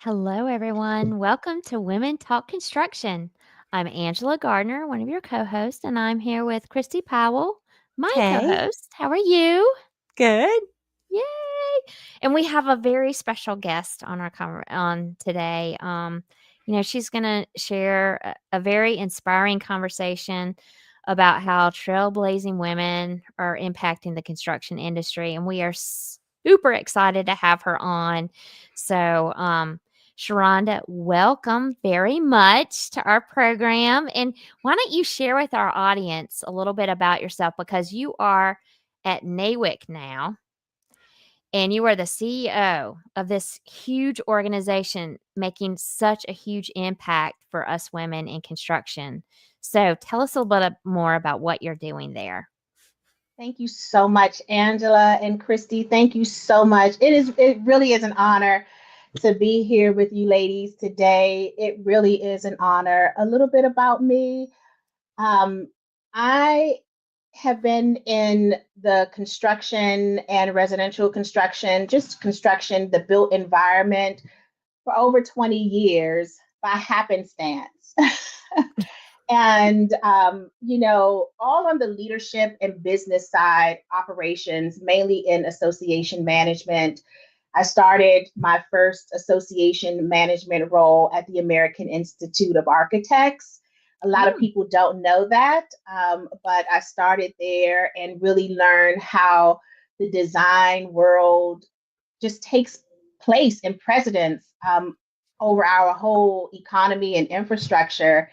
Hello, everyone. Welcome to Women Talk Construction. I'm Angela Gardner, one of your co hosts, and I'm here with Christy Powell, my co Hey, host. How are you? good. Yay! And we have a very special guest on on today. She's going to share a very inspiring conversation about how trailblazing women are impacting the construction industry, and we are super excited to have her on. Sheronda, welcome very much to our program. And why don't you share with our audience a little bit about yourself because you are at NAWIC now and you are the CEO of this huge organization making such a huge impact for us women in construction. So tell us a little bit more about what you're doing there. Thank you so much, Angela and Christy. Thank you so much. It really is an honor to be here with you ladies today. It really is an honor. A little bit about me. Um, I have been in the construction and residential construction, just construction, the built environment for over 20 years by happenstance. And, all on the leadership and business side, operations, mainly in association management. I started my first association management role at the American Institute of Architects. A lot of Mm, people don't know that, but I started there and really learned how the design world just takes place in precedence over our whole economy and infrastructure,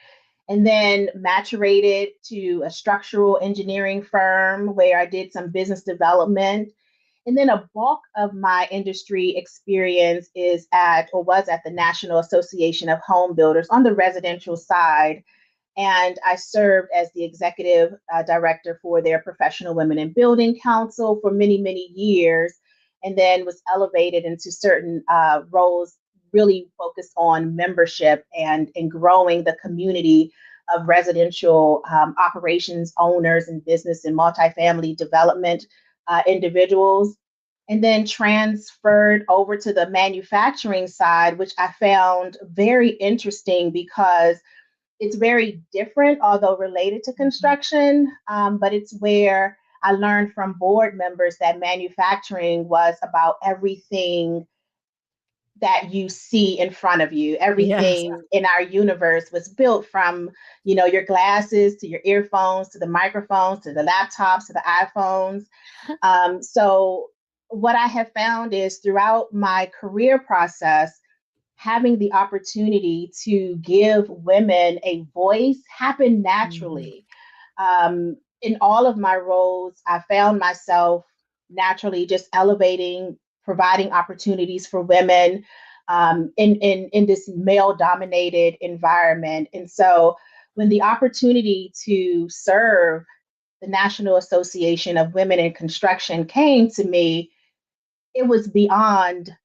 and then maturated to a structural engineering firm where I did some business development. And then a bulk of my industry experience is at or was at the National Association of Home Builders on the residential side. And I served as the executive director for their Professional Women in Building Council for many, many years, and then was elevated into certain roles really focused on membership and growing the community of residential operations owners and business and multifamily development individuals. And then transferred over to the manufacturing side, which I found very interesting because it's very different, although related to mhm. construction. But it's where I learned from board members that manufacturing was about everything that you see in front of you. Yes. Everything in our universe was built from, your glasses to your earphones to the microphones to the laptops to the iPhones. So what I have found is throughout my career process, having the opportunity to give women a voice happened Mhm. naturally. In all of my roles, I found myself naturally just elevating, providing opportunities for women in this male dominated environment. And so when the opportunity to serve the National Association of Women in Construction came to me, it was beyond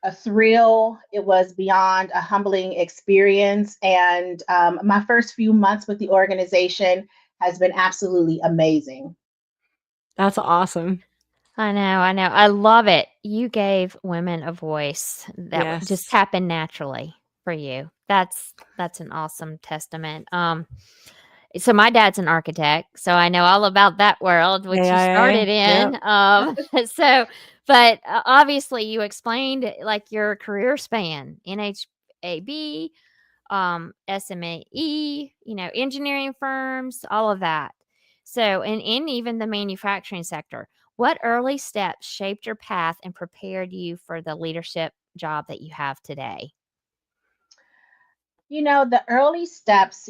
a thrill. It was beyond a humbling experience. And my first few months with the organization has been absolutely amazing. That's awesome. I know, I know. I love it. You gave women a voice that just Yes. happened naturally for you. That's an awesome testament. So my dad's an architect, so I know all about that world which you started AIA. Yep. in. So, but obviously you explained like your career span, NHAB, SMAE, engineering firms, all of that. So, and in even the manufacturing sector, what early steps shaped your path and prepared you for the leadership job that you have today? The early steps,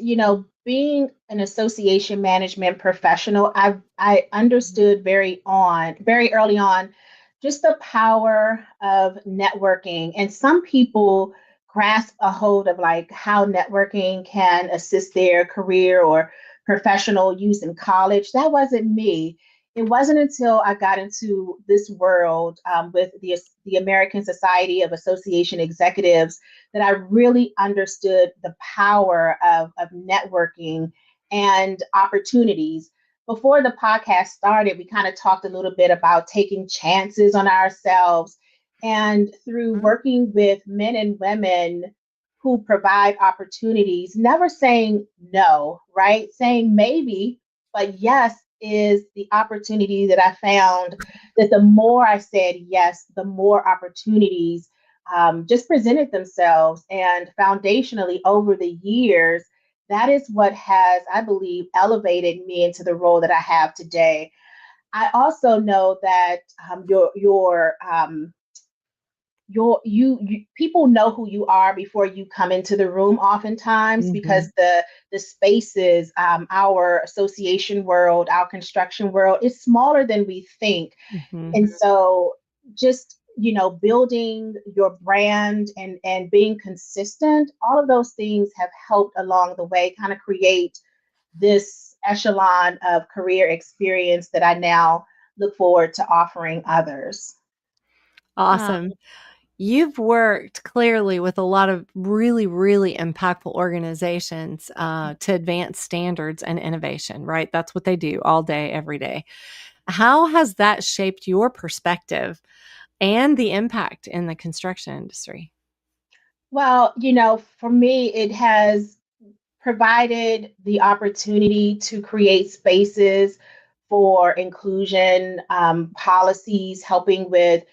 being an association management professional, I understood very early on, just the power of networking. And some people grasp a hold of like how networking can assist their career or professional use in college. That wasn't me. It wasn't until I got into this world with the American Society of Association Executives that I really understood the power of networking and opportunities. Before the podcast started, we kind of talked a little bit about taking chances on ourselves. And through working with men and women who provide opportunities, never saying no, right? Saying maybe, but yes is the opportunity that I found that the more I said yes, the more opportunities just presented themselves. And foundationally, over the years, that is what has, I believe, elevated me into the role that I have today. I also know that you people know who you are before you come into the room oftentimes, because Mhm. the spaces, our association world, our construction world is smaller than we think. Mhm. And so just building your brand and being consistent, all of those things have helped along the way kind of create this echelon of career experience that I now look forward to offering others. Oh, Awesome. You've worked clearly with a lot of really, really impactful organizations to advance standards and innovation, right? That's what they do all day, every day. How has that shaped your perspective and the impact in the construction industry? Well, for me, it has provided the opportunity to create spaces for inclusion, policies, helping with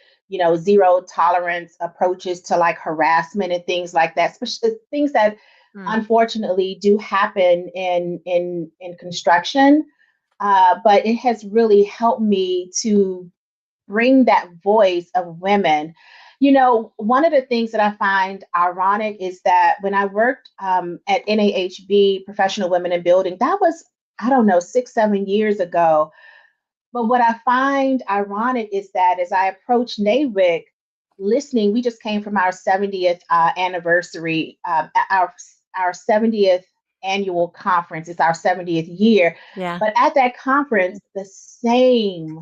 zero tolerance approaches to like harassment and things like that, especially things that mm, unfortunately do happen in construction. But it has really helped me to bring that voice of women. One of the things that I find ironic is that when I worked at NAHB, Professional Women in Building, that was, I don't know, 6, 7 years ago. But what I find ironic is that as I approach NAWIC, listening, we just came from our 70th anniversary, our 70th annual conference. It's our 70th year. Yeah, But at that conference, the same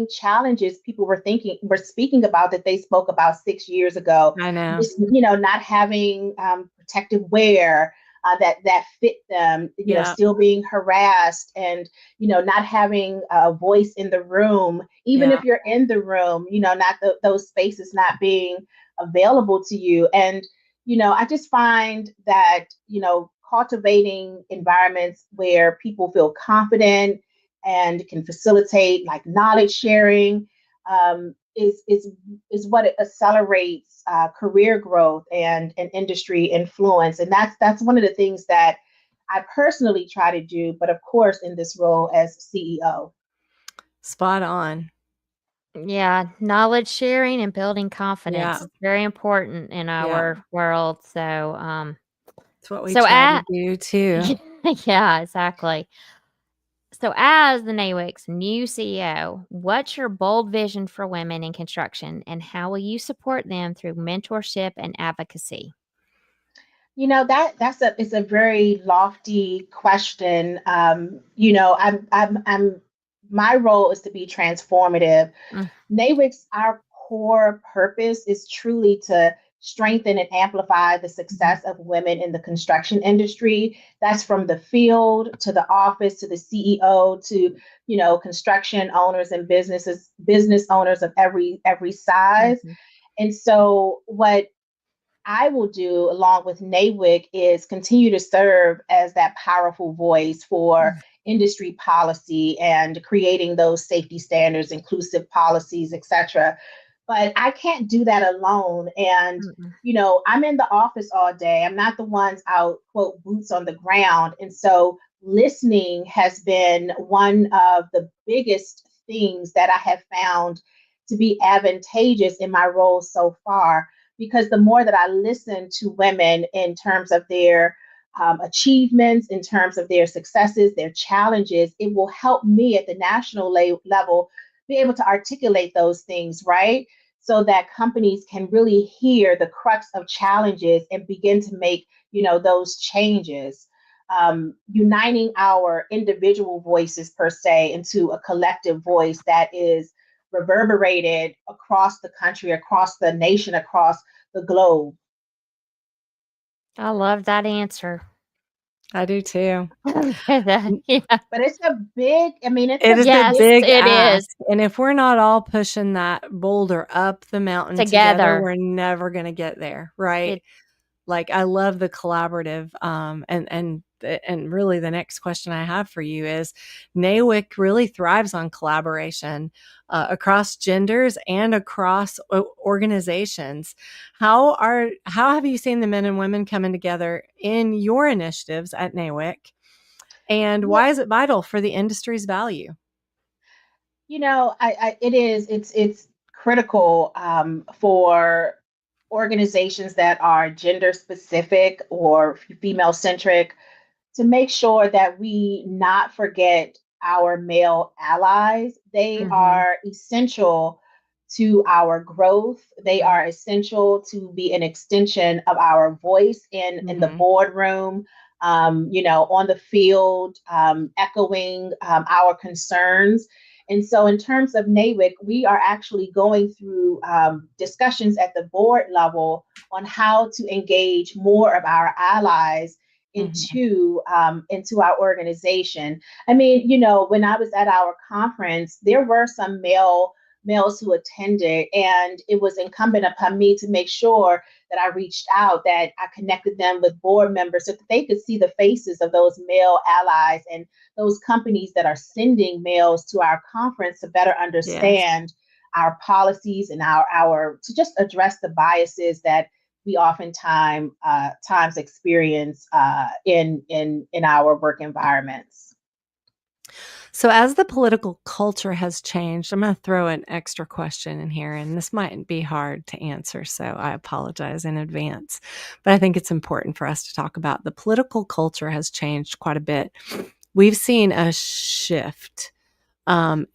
challenges people were speaking about that they spoke about 6 years ago. I know. Just, not having protective wear that fit them, Yeah, still being harassed, and not having a voice in the room, even yeah. if you're in the room, not those spaces not being available to you. And I just find that cultivating environments where people feel confident and can facilitate like knowledge sharing is what it accelerates career growth and industry influence. And that's one of the things that I personally try to do, but of course, in this role as CEO. Spot on. yeah, knowledge sharing and building confidence Yeah, is very important in yeah. our world. So, It's what we so try to at do too. yeah, exactly. So, as the NAWIC's new CEO, what's your bold vision for women in construction, and how will you support them through mentorship and advocacy? That's it's a very lofty question. I'm my role is to be transformative. Mm, NAWIC's, our core purpose is truly to strengthen and amplify the Mhm. success of women in the construction industry. That's from the field to the office to the CEO to construction owners and business owners of every size. mhm, And so what I will do along with NAWIC is continue to serve as that powerful voice for mm, industry policy and creating those safety standards, inclusive policies, etc. But I can't do that alone. And, mm, I'm in the office all day. I'm not the ones out, quote, boots on the ground. And so listening has been one of the biggest things that I have found to be advantageous in my role so far, because the more that I listen to women in terms of their achievements, in terms of their successes, their challenges, it will help me at the national level be able to articulate those things, right? So that companies can really hear the crux of challenges and begin to make, those changes. Uniting our individual voices per se into a collective voice that is reverberated across the country, across the nation, across the globe. I love that answer. I do too. Yeah. But it's a big, I mean, it's It a is Yes, a big it ask, is. and if we're not all pushing that boulder up the mountain together, Together. we're never gonna get there, right? It Like, I love the collaborative, and really the next question I have for you is, NAWIC really thrives on collaboration, across genders and across organizations. How have you seen the men and women coming together in your initiatives at NAWIC, and Yeah, why is it vital for the industry's value? it's critical for organizations that are gender specific or female centric to make sure that we not forget our male allies. They Mhm. are essential to our growth. They Mhm. are essential to be an extension of our voice in the Mhm. boardroom, on the field, echoing our concerns. And so, in terms of NAWIC, we are actually going through discussions at the board level on how to engage more of our allies Mhm. into our organization. I mean, when I was at our conference, there were some males who attended, and it was incumbent upon me to make sure that I reached out, that I connected them with board members so that they could see the faces of those male allies and those companies that are sending males to our conference to better Yes. understand our policies and our to just address the biases that we oftentimes times experience in our work environments. So, as the political culture has changed, I'm going to throw an extra question in here, and this might be hard to answer, so I apologize in advance. But I think it's important for us to talk about. The political culture has changed quite a bit. We've seen a shift, and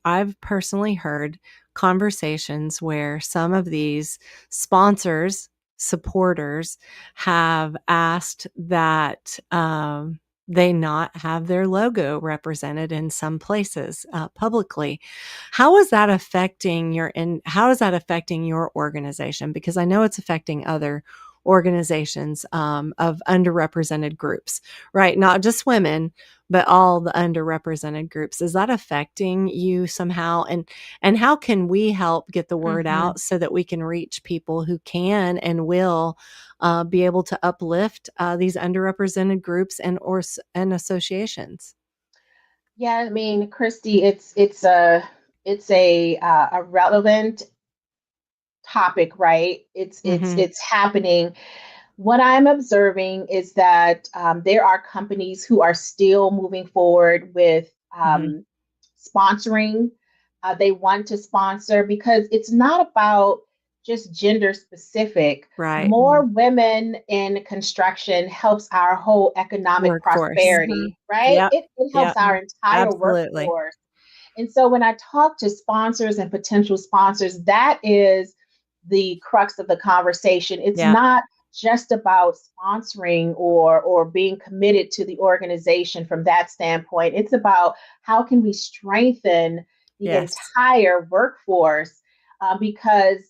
I've personally heard conversations where some of these sponsors, supporters have asked that they not have their logo represented in some places publicly. How is that affecting your organization? Because I know it's affecting other organizations of underrepresented groups, right? Not just women, but all the underrepresented groups. Is that affecting you somehow? And how can we help get the word Mhm. out so that we can reach people who can and will be able to uplift these underrepresented groups and associations? Yeah, I mean, Christy, it's a relevant topic, right? Mm-hmm. It's happening. What I'm observing is that there are companies who are still moving forward with Mm-hmm. sponsoring. They want to sponsor because it's not about just gender specific. Right. More women in construction helps our whole economic Workforce. Mhm. prosperity, right? Yep. It helps Yep. our Mhm. entire Absolutely. workforce. And so when I talk to sponsors and potential sponsors, that is the crux of the conversation. It's Yeah. not just about sponsoring or being committed to the organization from that standpoint. It's about how can we strengthen the Yes. entire workforce because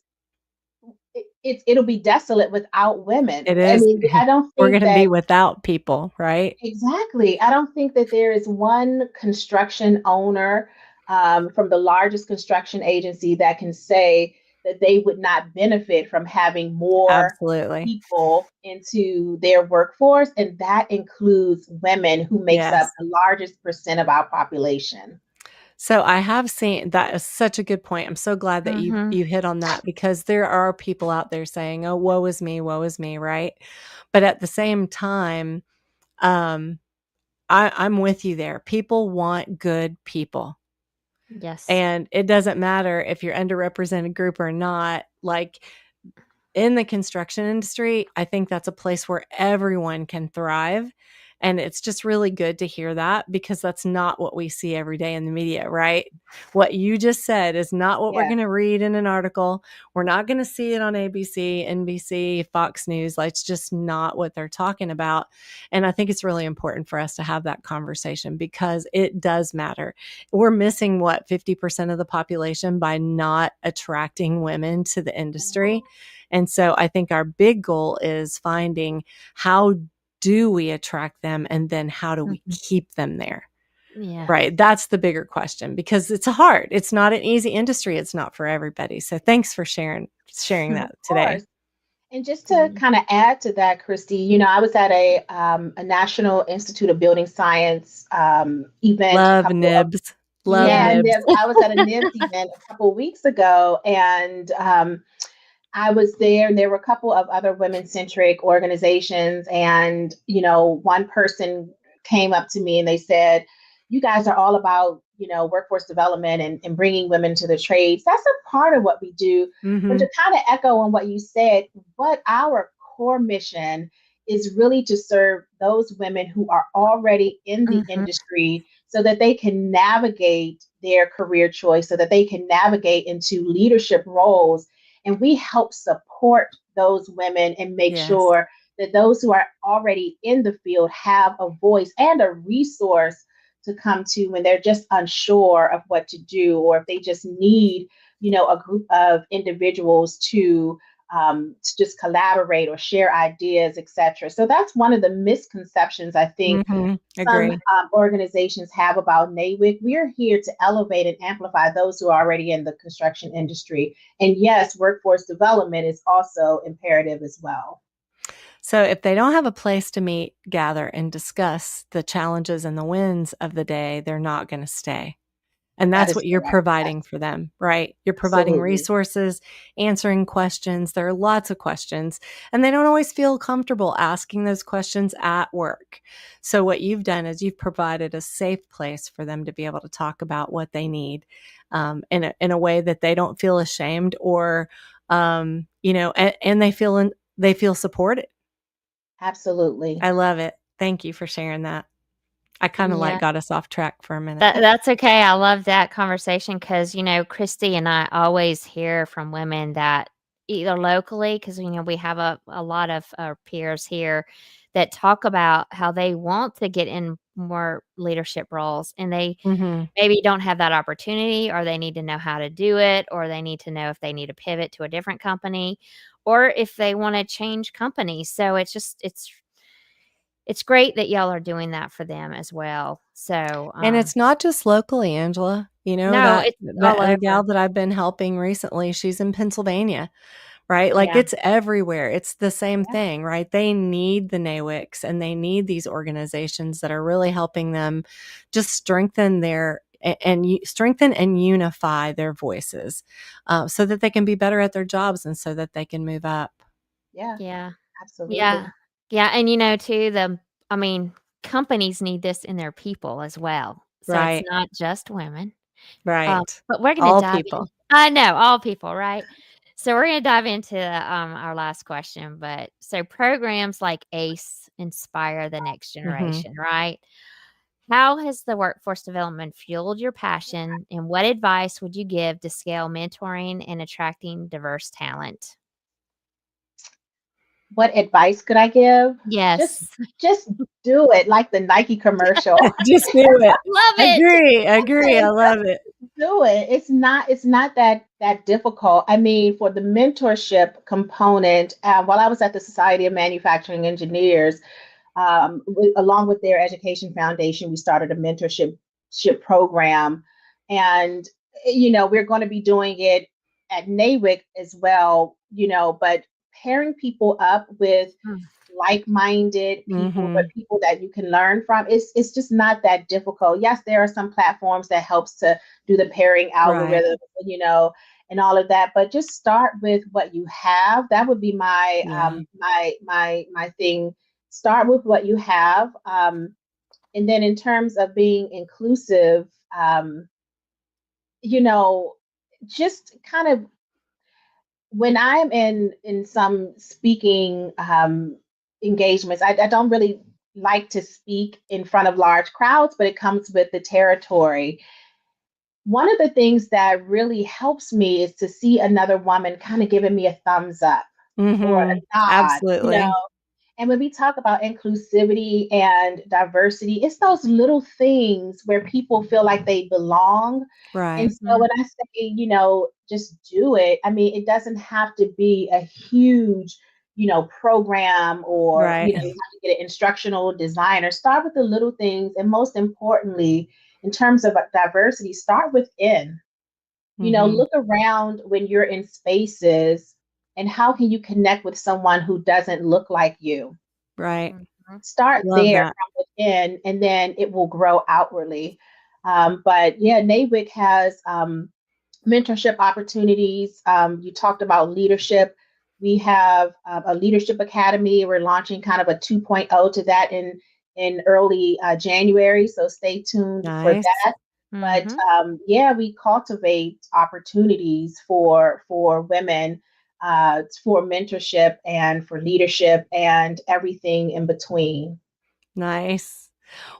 it'll be desolate without women. It I is. mean, I don't We're think going to be that without people, right? exactly. I don't think that there is one construction owner from the largest construction agency that can say that they would not benefit from having more Absolutely. people into their workforce, and that includes women, who makes up Yes. the largest percent of our population. So I have seen that is such a good point. I'm so glad that you Mhm. you hit on that because there are people out there saying, "Oh, woe is me," right? But at the same time, um, I'm with you there. People want good people. Yes. And it doesn't matter if you're underrepresented group or not. Like in the construction industry, I think that's a place where everyone can thrive. And it's just really good to hear that because that's not what we see every day in the media, right? What you just said is not what we're Yeah. going to read in an article. We're not going to see it on ABC, NBC, Fox News. Like, it's just not what they're talking about. And I think it's really important for us to have that conversation because it does matter. We're missing what 50% of the population by not attracting women to the industry. And so I think our big goal is finding how do we attract them? And then how do we keep them there? Yeah. Right. That's the bigger question, because it's hard. It's not an easy industry. It's not for everybody. So thanks for sharing that today. And just to kind of add to that, Christi, I was at a National Institute of Building Science event. Love nibs. Love nibs. I was at a NIBS event a couple of weeks ago, and I was there, and there were a couple of other women-centric organizations, and one person came up to me and they said, "You guys are all about workforce development and bringing women to the trades. That's a part of what we do." But to kind of echo on what you said, what our core mission is really to serve those women who are already in the industry, so that they can navigate their career choice, so that they can navigate into leadership roles. And we help support those women and make sure that those who are already in the field have a voice and a resource to come to when they're just unsure of what to do, or if they just need, a group of individuals to just collaborate or share ideas, etc. So that's one of the misconceptions I think some organizations have about NAWIC. We're here to elevate and amplify those who are already in the construction industry. And yes, workforce development is also imperative as well. So if they don't have a place to meet, gather, and discuss the challenges and the wins of the day, they're not going to stay. And that's what you're providing for them, right? You're providing resources, answering questions. There are lots of questions, and they don't always feel comfortable asking those questions at work. So what you've done is you've provided a safe place for them to be able to talk about what they need in a way that they don't feel ashamed, or, and they feel supported. Absolutely. I love it. Thank you for sharing that. I kind of got us off track for a minute. That's okay. I love that conversation because, Christi and I always hear from women that either locally, because, we have a lot of our peers here that talk about how they want to get in more leadership roles, and they maybe don't have that opportunity, or they need to know how to do it, or they need to know if they need to pivot to a different company, or if they want to change companies. So it's great that y'all are doing that for them as well. So, and it's not just locally, Angela. No, it's all over. The gal that I've been helping recently, she's in Pennsylvania, right? Like it's everywhere. It's the same thing, right? They need the NAWICs, and they need these organizations that are really helping them just strengthen and unify their voices, so that they can be better at their jobs and so that they can move up. Yeah. Absolutely. Yeah. And too, companies need this in their people as well. So Right. It's not just women. Right. But we're going to dive people. in. I know, all people, right? So we're going to dive into our last question. But so programs like ACE inspire the next generation, right? How has the workforce development fueled your passion, and what advice would you give to scale mentoring and attracting diverse talent? What advice could I give? Yes. Just do it, like the Nike commercial. Just do it. Love it. Agree. I love it. Do it. It's not that difficult. I mean, for the mentorship component, while I was at the Society of Manufacturing Engineers, along with their education foundation, we started a mentorship program, and we're going to be doing it at NAWIC as well. But pairing people up with like-minded people, but people that you can learn from, it's just not that difficult. Yes, there are some platforms that helps to do the pairing algorithm, and all of that, but just start with what you have. That would be my my thing. Start with what you have, and then in terms of being inclusive, just kind of, when I'm in some speaking engagements, I don't really like to speak in front of large crowds, but it comes with the territory. One of the things that really helps me is to see another woman kind of giving me a thumbs up or a nod. Absolutely. And when we talk about inclusivity and diversity, it's those little things where people feel like they belong. Right. And so when I say, just do it, I mean, it doesn't have to be a huge, program, or Right. you have to get an instructional designer. Start with the little things, and most importantly, in terms of diversity, start within. Mhm. Look around when you're in spaces, and how can you connect with someone who doesn't look like you? Right. Mhm. Start Love there that. from within, and then it will grow outwardly. But yeah, NAWIC has mentorship opportunities. You talked about leadership. We have a leadership academy. We're launching kind of a 2.0 to that in early January. So stay tuned for Nice. that. But Mhm. yeah, we cultivate opportunities for women, for mentorship and for leadership and everything in between. Nice.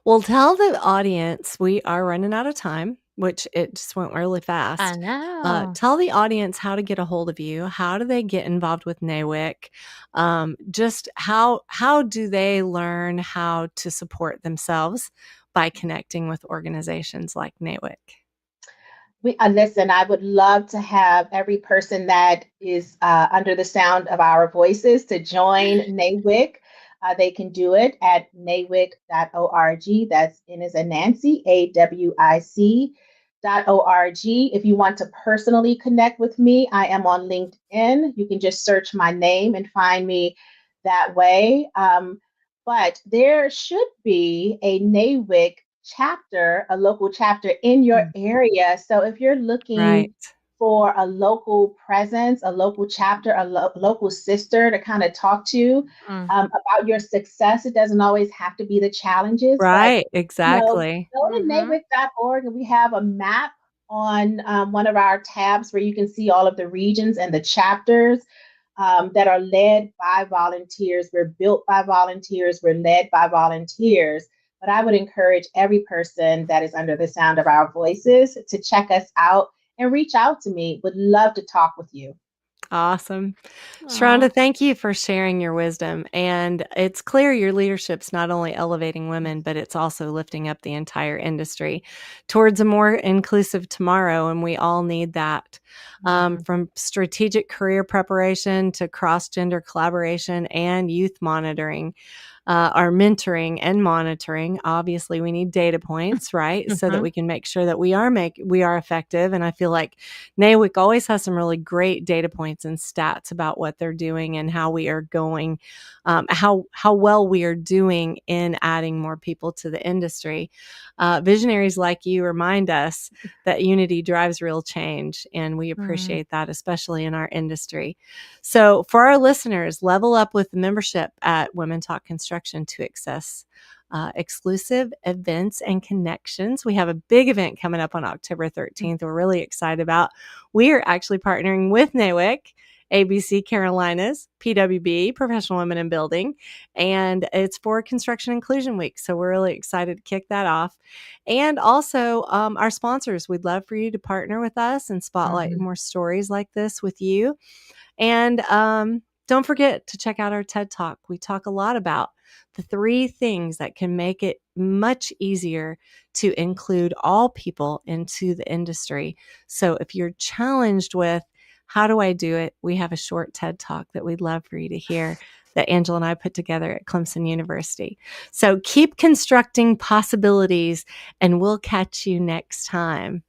Well, tell the audience we are running out of time, which it just went really I fast. know. Tell the audience how to get a hold of you. How do they get involved with NAWIC? Just how do they learn how to support themselves by connecting with organizations like NAWIC? Listen, I would love to have every person that is under the sound of our voices to join NAWIC. They can do it at nawic.org. That's N as in Nancy, AWIC.org. If you want to personally connect with me, I am on LinkedIn. You can just search my name and find me that way. But there should be a NAWIC chapter, a local chapter in your Mm. area. So if you're looking Right. for a local presence, a local chapter, a local sister to kind of talk to Mm. about your success, it doesn't always have to be the challenges, but Right. Exactly. go to Mhm. nawic.org, and we have a map on one of our tabs where you can see all of the regions and the chapters that are led by volunteers. We're built by volunteers, we're led by volunteers. But I would encourage every person that is under the sound of our voices to check us out and reach out to me. Would love to talk with you. Awesome. Aw. Sharonda, thank you for sharing your wisdom. And it's clear your leadership's not only elevating women, but it's also lifting up the entire industry towards a more inclusive tomorrow. And we all need that. Mhm. From strategic career preparation to cross gender collaboration and youth monitoring. Our mentoring and monitoring. Obviously, we need data points, right, so that Mhm. we can make sure that we are effective. And I feel like NAWIC always has some really great data points and stats about what they're doing and how we are going, how well we are doing in adding more people to the industry. Visionaries like you remind us that unity drives real change, and we Mm. appreciate that, especially in our industry. So, for our listeners, level up with the membership at Women Talk Construction to access exclusive events and connections. We have a big event coming up on October 13th. We're really excited about. We are actually partnering with NAWIC, ABC Carolinas, PWB, Professional Women in Building, and it's for Construction Inclusion Week. So we're really excited to kick that off. And also, our sponsors, we'd love for you to partner with us and spotlight Mhm. more stories like this with you. And don't forget to check out our TED Talk. We talk a lot about the 3 things that can make it much easier to include all people into the industry. So if you're challenged with, how do I do it? We have a short TED Talk that we'd love for you to hear that Angela and I put together at Clemson University. So keep constructing possibilities, and we'll catch you next time.